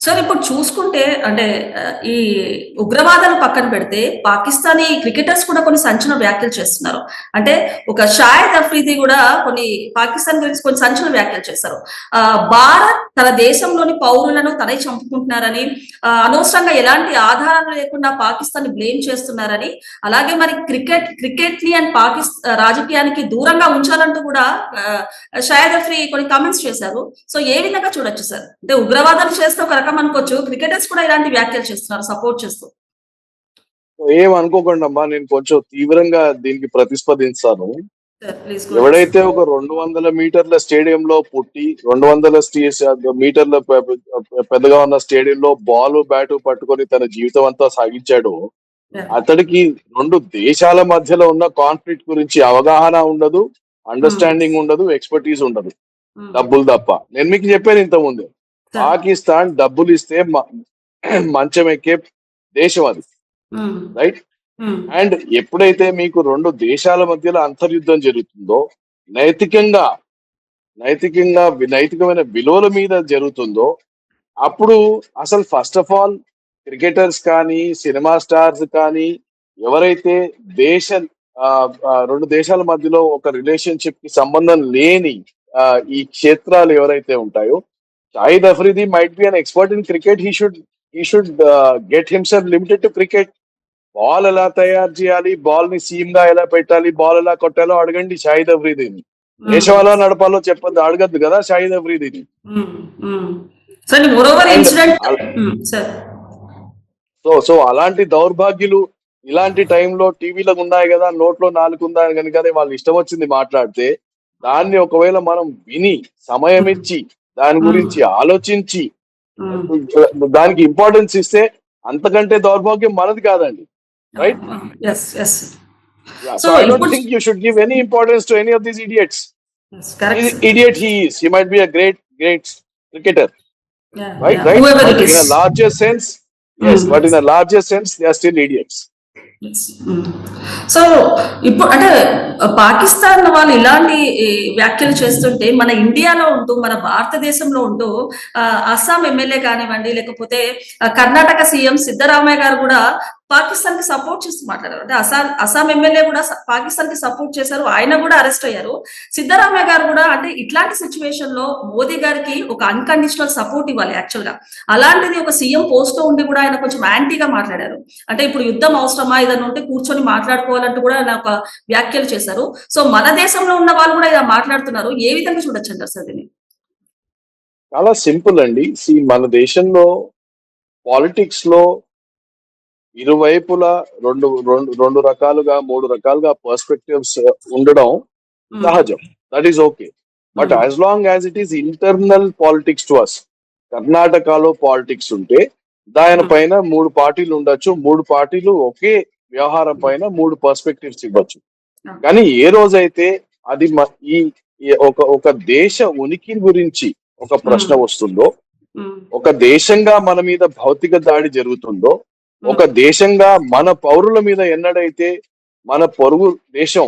Sir ఇప్పుడు చూసుకుంటే అంటే ఈ ఉగ్రవాదాలు పక్కన పెడితే పాకిస్తానీ క్రికెటర్స్ కూడా కొన్ని సంచలన వ్యాఖ్యలు చేస్తున్నారు. అంటే ఒక షాహిద్ అఫ్రిది కూడా కొన్ని పాకిస్తాన్ గురించి కొన్ని సంచలన వ్యాఖ్యలు చేశారు. భారత్ తన దేశంలోని పౌరులను తనే చంపుకుంటున్నారని, అనవసరంగా ఎలాంటి ఆధారాలు లేకుండా పాకిస్తాన్ బ్లేమ్ చేస్తున్నారని, అలాగే మరి క్రికెట్ ని అండ్ రాజకీయానికి దూరంగా ఉంచాలంటూ కూడా షాహిద్ అఫ్రీ కొన్ని కామెంట్స్ చేశారు. సో ఏ విధంగా చూడొచ్చు సార్? అంటే ఉగ్రవాదం చేస్తే ఒక రకం అనుకోవచ్చు, క్రికెటర్స్ కూడా ఇలాంటి వ్యాఖ్యలు చేస్తున్నారు సపోర్ట్ చేస్తూ. ఏం అనుకోకండి అమ్మా, నేను కొంచెం తీవ్రంగా దీనికి ప్రతిస్పందిస్తాను. ప్లీజ్ ఎవడైతే ఒక 200 మీటర్ల స్టేడియంలో పుట్టి 200 మీటర్ల పెద్దగా ఉన్న స్టేడియంలో బాల్ బ్యాట్ పట్టుకొని తన జీవితం అంతా సాగించాడో, అతడికి రెండు దేశాల మధ్యలో ఉన్న కాన్ఫ్లిక్ట్ గురించి అవగాహన ఉండదు, అండర్స్టాండింగ్ ఉండదు, ఎక్స్పర్టీస్ ఉండదు, డబ్బులు తప్ప. నేను మీకు చెప్పాను ఇంతకుముందు, పాకిస్తాన్ డబ్బులు ఇస్తే మంచం ఎక్కే దేశం అది, రైట్? అండ్ ఎప్పుడైతే మీకు రెండు దేశాల మధ్యలో అంతర్యుద్ధం జరుగుతుందో, నైతికమైన విలువల మీద జరుగుతుందో, అప్పుడు అసలు ఫస్ట్ ఆఫ్ ఆల్ క్రికెటర్స్ కానీ సినిమా స్టార్స్ కానీ ఎవరైతే రెండు దేశాల మధ్యలో ఒక రిలేషన్షిప్ కి సంబంధం లేని ఈ క్షేత్రాలు ఎవరైతే ఉంటాయో, Shahid Afridi might be an expert in cricket. He should get himself limited to cricket. Ball ఎలా తయారు చేయాలి, బాల్ ని సీమ్ గా ఎలా పెట్టాలి, బాల్ ఎలా కొట్టాలో అడగండి షాహిద్ అఫ్రిదిని. దేశం ఎలా నడపాలో చెప్పద్దు, అడగద్దు కదా షాహిద్ అఫ్రిదిని. సో అలాంటి దౌర్భాగ్యులు ఇలాంటి టైంలో టీవీలో ఉన్నాయి కదా, నోట్లో 4 ఉందా కనుకనే వాళ్ళు ఇష్టం వచ్చింది మాట్లాడితే, దాన్ని ఒకవేళ మనం విని సమయం ఇచ్చి దాని గురించి ఆలోచించి దానికి ఇంపార్టెన్స్ ఇస్తే అంతకంటే దౌర్భాగ్యం మనది కాదండి, right? So I don't think you should give any importance to any of these idiots. Idiot he is. He might be a great cricketer, right? But in a larger sense, yes, but in a larger sense, they are still idiots. So ఇప్పుడు అంటే పాకిస్తాన్ వాళ్ళు ఇలాంటి వ్యాఖ్యలు చేస్తుంటే, మన ఇండియాలో ఉంటూ, మన భారతదేశంలో ఉంటూ అస్సాం ఎమ్మెల్యే కానివ్వండి, లేకపోతే కర్ణాటక సీఎం సిద్ధరామయ్య గారు కూడా పాకిస్తాన్ కి సపోర్ట్ చేస్తూ మాట్లాడారు. అంటే అస్సాం ఎమ్మెల్యే కూడా పాకిస్తాన్ కి సపోర్ట్ చేశారు, ఆయన కూడా అరెస్ట్ అయ్యారు. సిద్ధరామయ్య గారు కూడా అంటే ఇట్లాంటి సిచ్యువేషన్ లో మోదీ గారికి ఒక అన్కండిషనల్ సపోర్ట్ ఇవ్వాలి యాక్చువల్ గా. అలాంటిది ఒక సీఎం పోస్ట్ లో ఉండి కూడా ఆయన కొంచెం యాంటీగా మాట్లాడారు. అంటే ఇప్పుడు యుద్ధం అవసరమా, ఏదైనా ఉంటే కూర్చొని మాట్లాడుకోవాలంటూ కూడా ఆయన ఒక వ్యాఖ్యలు చేశారు. సో మన దేశంలో ఉన్న వాళ్ళు కూడా ఇలా మాట్లాడుతున్నారు. ఏ విధంగా చూడొచ్చు అంటారు సార్ దీన్ని? చాలా సింపుల్ అండి. మన దేశంలో పాలిటిక్స్ లో ఇరువైపులా రెండు రకాలుగా 3 రకాలుగా పర్స్పెక్టివ్స్ ఉండడం సహజం. That is okay. But as long as it is internal politics to us, కర్ణాటకలో పాలిటిక్స్ ఉంటే దాని పైన 3 పార్టీలు ఉండొచ్చు, 3 పార్టీలు ఒకే వ్యవహారం పైన 3 పర్స్పెక్టివ్స్ ఇవ్వచ్చు. కానీ ఏ రోజైతే అది ఒక దేశ ఉనికి గురించి ఒక ప్రశ్న వస్తుందో, ఒక దేశంగా మన మీద భౌతిక దాడి జరుగుతుందో, ఒక దేశంగా మన పౌరుల మీద ఎన్నడైతే మన పొరుగు దేశం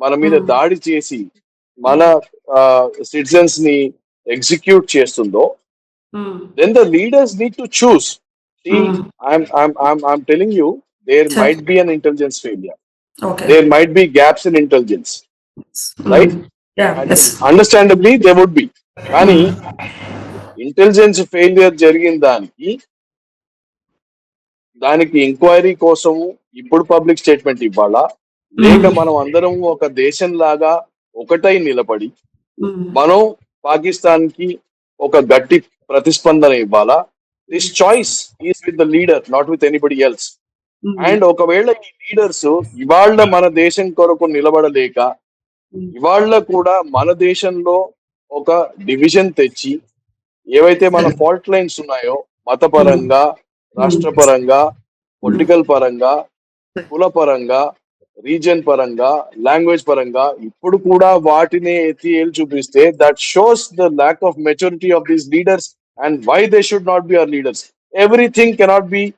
మన మీద దాడి చేసి మన సిటిజన్స్ ని ఎగ్జిక్యూట్ చేస్తుందో, then the leaders need to choose. See, I'm telling you, there might be an intelligence failure. Okay. There might be gaps in intelligence, right? Understandably there would be. కానీ ఇంటెలిజెన్స్ ఫెయిలియర్ జరిగిన దానికి enquiry కోసము ఇప్పుడు public statement ఇవ్వాలా, లేక మనం అందరం ఒక దేశం లాగా ఒకటై నిలబడి మనం పాకిస్తాన్ కి ఒక గట్టి ప్రతిస్పందన ఇవ్వాలా? This choice is with the leader, not with anybody else. And ఒకవేళ ఈ లీడర్స్ ఇవాళ మన దేశం కొరకు నిలబడలేక ఇవాళ కూడా మన దేశంలో ఒక డివిజన్ తెచ్చి ఏవైతే మన ఫాల్ట్ లైన్స్ ఉన్నాయో, మతపరంగా, రాష్ట్రపరంగా, పొలిటికల్ పరంగా, కుల పరంగా, రీజన్ పరంగా, లాంగ్వేజ్ పరంగా ఇప్పుడు కూడా వాటిని ఎత్తి ఏలు చూపిస్తే, that shows the lack of maturity of these leaders and why they should not be our leaders. Everything cannot be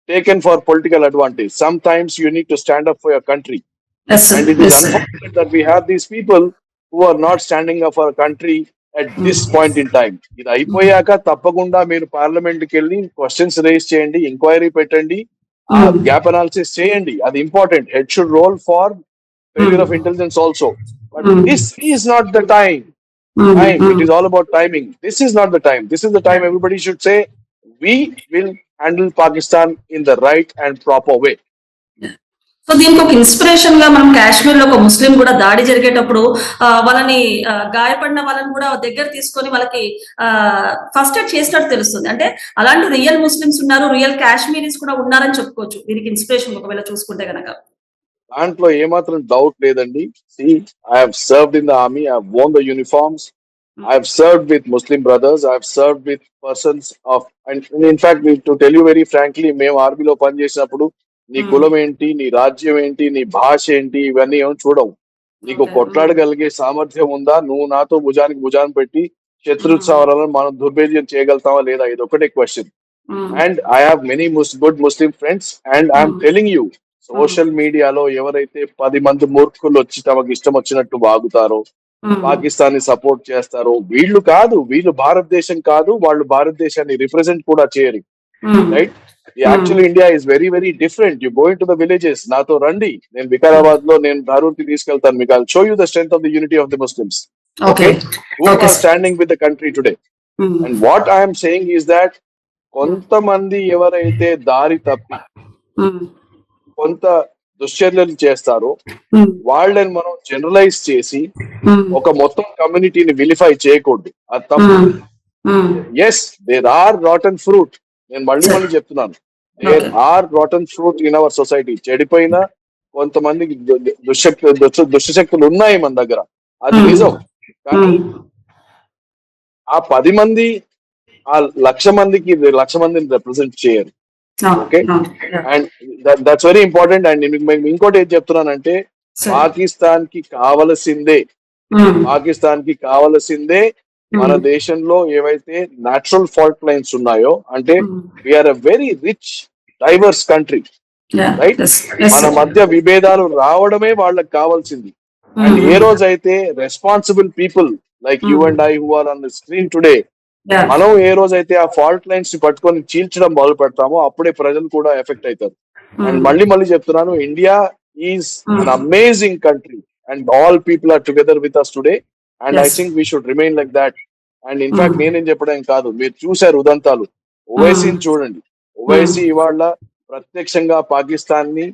taken for political advantage. Sometimes you need to stand up for your country. Yes, sir. And it is unfortunate that we have these people who are not standing up for a country at this point in time. ఇది అయిపోయాక తప్పకుండా మీరు parliament కి వెళ్ళి questions race చేయండి, enquiry పెట్టండి, ఆ gap analysis చేయండి. అది important. Head should roll for failure of intelligence also. But this is not the time. It is all about timing. This is not the time. This is the time everybody should say, we will handle Pakistan in the right and proper way. So దీనికి ఒక inspiration గా మనం కాశ్మీర్ లో ఒక ముస్లిం కూడా దాడి జరిగేటప్పుడు వాళ్ళని గాయపడిన వాళ్ళని కూడా దగ్గర తీసుకొని వాళ్ళకి ఫస్ట్ ఎయిడ్ చేసినట్టు తెలుస్తుంది. అంటే అలాంటి రియల్ ముస్లిమ్స్ ఉన్నారు, రియల్ కాశ్మీరీస్ కూడా ఉన్నారని చెప్పుకోవచ్చు దీనికి ఇన్స్పిరేషన్ ఒకవేళ చూసుకుంటే గనక. దాంట్లో ఏమాత్రం డౌట్ లేదండి. See, I have served in the army. I have worn the uniforms. I have served with Muslim brothers. I have served with persons of, and in fact, to tell you very frankly, మేము ఆర్మీలో పనిచేసినప్పుడు నీ కులం ఏంటి, నీ రాజ్యం ఏంటి, నీ భాష ఏంటి, ఇవన్నీ ఏమో చూడవు. నీకు కొట్లాడగలిగే సామర్థ్యం ఉందా, నువ్వు నాతో భుజానికి భుజాన్ని పెట్టి శత్రుత్సవాలను మనం దుర్భేద్యం చేయగలుగుతావా లేదా, ఇది ఒకటే question. And I have many good Muslim friends and I'm telling you, social మీడియాలో ఎవరైతే 10 మంది మూర్ఖులు వచ్చి తమకు ఇష్టం వచ్చినట్టు వాగుతారో, పాకిస్తాన్ ని సపోర్ట్ చేస్తారో, వీళ్ళు కాదు, వీళ్ళు భారతదేశం కాదు, వాళ్ళు భారతదేశాన్ని రిప్రజెంట్ కూడా చేయరు. Right? Actually India is very very different. You going to the villages, నాతో రండి, నేను వికారాబాద్ లో నేను ధారూర్ కి తీసుకెళ్తాను, మీకు I show you the strength of the unity of the Muslims who are standing with the country today. And what I'm saying is that కొంతమంది ఎవరైతే దారి తప్పి కొంత దుశ్చర్యలు చేస్తారో వాళ్ళని మనం జనరలైజ్ చేసి ఒక మొత్తం కమ్యూనిటీని విలిఫై చేయకూడదు. అది తప్పు. Yes, there are rotten fruit. నేను మళ్ళీ చెప్తున్నాను, there are rotten fruit in our society. చెడిపోయిన కొంతమంది దుష్టశక్తులు ఉన్నాయి మన దగ్గర, అది నిజం. కానీ ఆ 10 మంది ఆ 1,00,000 మందిని రిప్రజెంట్ చేయరు. Okay, and that's very important. And ఇంకోటి ఏం చెప్తున్నానంటే, పాకిస్తాన్ కి కావలసిందే మన దేశంలో ఏవైతే న్యాచురల్ ఫాల్ట్ లైన్స్ ఉన్నాయో, అంటే we're a very rich diverse country, right? మన మధ్య విభేదాలు రావడమే వాళ్ళకి కావాల్సింది. అండ్ ఏ రోజైతే responsible people like you and I who are on the screen today, మనం ఏ రోజైతే ఆ ఫాల్ట్ లైన్స్ ని పట్టుకొని చీల్చడం మొదలు పెడతామో అప్పుడే ప్రజలు కూడా ఎఫెక్ట్ అవుతారు. అండ్ మళ్ళీ చెప్తున్నాను, India is an amazing country and all people are together with us today, and I think we should remain like that. And in fact నేనేం చెప్పడం కాదు, మీరు చూశారు ఉదంతాలు, ఓవైసీని చూడండి. ఓవైసీ ఇవాళ ప్రత్యక్షంగా పాకిస్తాన్ ని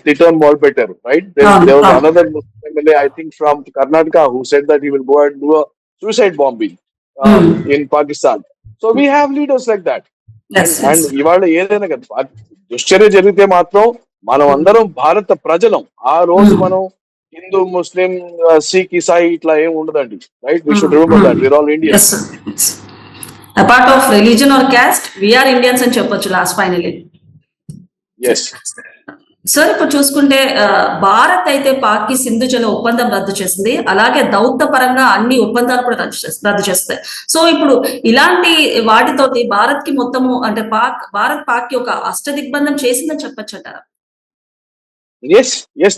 తిట్టడం మొదలు పెట్టారు, right? There was another Muslim MLA, I think from Karnataka, who said that he will go and do a suicide bombing in Pakistan. So we have leaders like that. And ఇవాళ ఏదైనా కదా దుశ్చర్య జరిగితే మాత్రం మనం అందరం భారత ప్రజలం. ఆ రోజు మనం హిందూ, ముస్లిం, సిక్, ఇసాయి ఇట్లా ఏం ఉండదండి, right? We should remember that we're all Indians. Apart of religion or caste, we are Indians అని చెప్పొచ్చు లాస్ట్ ఫైనల్లీ. Yes. సార్, ఇప్పుడు చూసుకుంటే భారత్ అయితే పాక్ సింధు జల ఒప్పందం రద్దు చేసింది, అలాగే దౌత్య పరంగా అన్ని ఒప్పందాలు కూడా రద్దు చేస్తాయి. సో ఇప్పుడు ఇలాంటి వాటితోటి భారత్ కి మొత్తము అంటే భారత్ పాక్ కి ఒక అష్టదిగ్బంధం చేసిందని చెప్పొచ్చు అంటారా? Yes,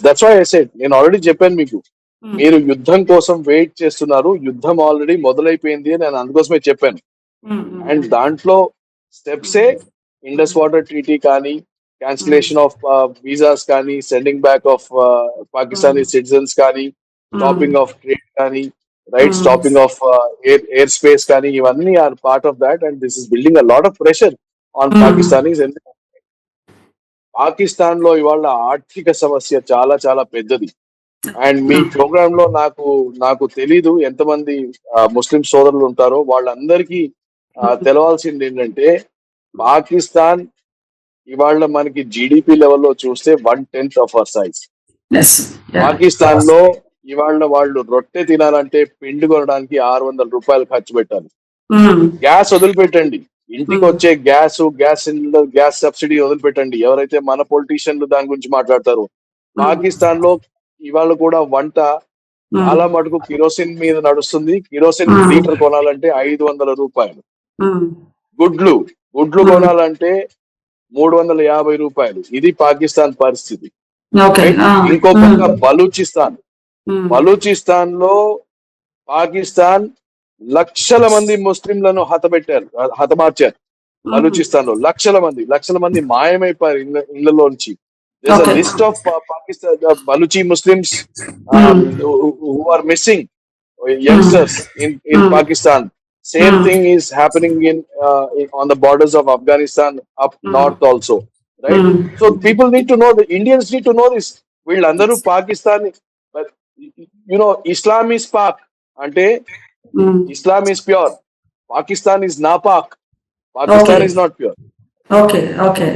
that's why I said. నేను ఆల్రెడీ చెప్పాను మీకు, మీరు యుద్ధం కోసం వెయిట్ చేస్తున్నారు, యుద్ధం ఆల్రెడీ మొదలైపోయింది అని నేను అందుకోసమే చెప్పాను. అండ్ దాంట్లో స్టెప్సే ఇండస్ వాటర్ ట్రీటీ కానీ, cancellation of visas కానీ, sending back of Pakistani citizens కానీ, స్టాపింగ్ ఆఫ్ ట్రేడ్ కానీ, right, stopping of air space కానీ, ఇవన్నీ are part of that. And this is building a lot of pressure on Pakistanis. Pakistan లో ఇవాళ ఆర్థిక సమస్య చాలా చాలా పెద్దది. అండ్ మీ ప్రోగ్రామ్ లో నాకు తెలీదు ఎంతమంది ముస్లిం సోదరులు ఉంటారో, వాళ్ళందరికీ తెలవాల్సింది ఏంటంటే, పాకిస్తాన్ ఇవాళ మనకి జీడిపి లెవెల్లో చూస్తే 1/10 ఆఫ్ అవర్ సైజ్. పాకిస్తాన్ లో ఇవాళ వాళ్ళు రొట్టె తినాలంటే పిండి కొనడానికి 600 రూపాయలు ఖర్చు పెట్టాలి. గ్యాస్ వదిలిపెట్టండి, ఇంటికి వచ్చే గ్యాస్ సిలిండర్, గ్యాస్ సబ్సిడీ వదిలిపెట్టండి. ఎవరైతే మన పొలిటీషియన్లు దాని గురించి మాట్లాడతారో, పాకిస్తాన్ లో ఇవాళ కూడా వంట చాలా మటుకు కిరోసిన్ మీద నడుస్తుంది. కిరోసిన్ లీటర్ కొనాలంటే 500 రూపాయలు. గుడ్లు కొనాలంటే 350 రూపాయలు. ఇది పాకిస్తాన్ పరిస్థితి. ఇంకో పక్క బలూచిస్తాన్ లో పాకిస్తాన్ లక్షల మంది ముస్లింలను హతమార్చారు. బలూచిస్తాన్ లో లక్షల మంది మాయమైపోయారు ఇళ్లలోంచి. There's a Okay. list of Pakistan Baluchi Muslims who are missing, youngsters in Pakistan. Same thing is happening on the borders of Afghanistan up north also, right? So people need to know, the Indians need to know this. వీళ్ళందరూ Pakistan, Islam is Pak అంటే Islam is pure, Pakistan is napak, Pakistan Okay. is not pure. Okay. Okay.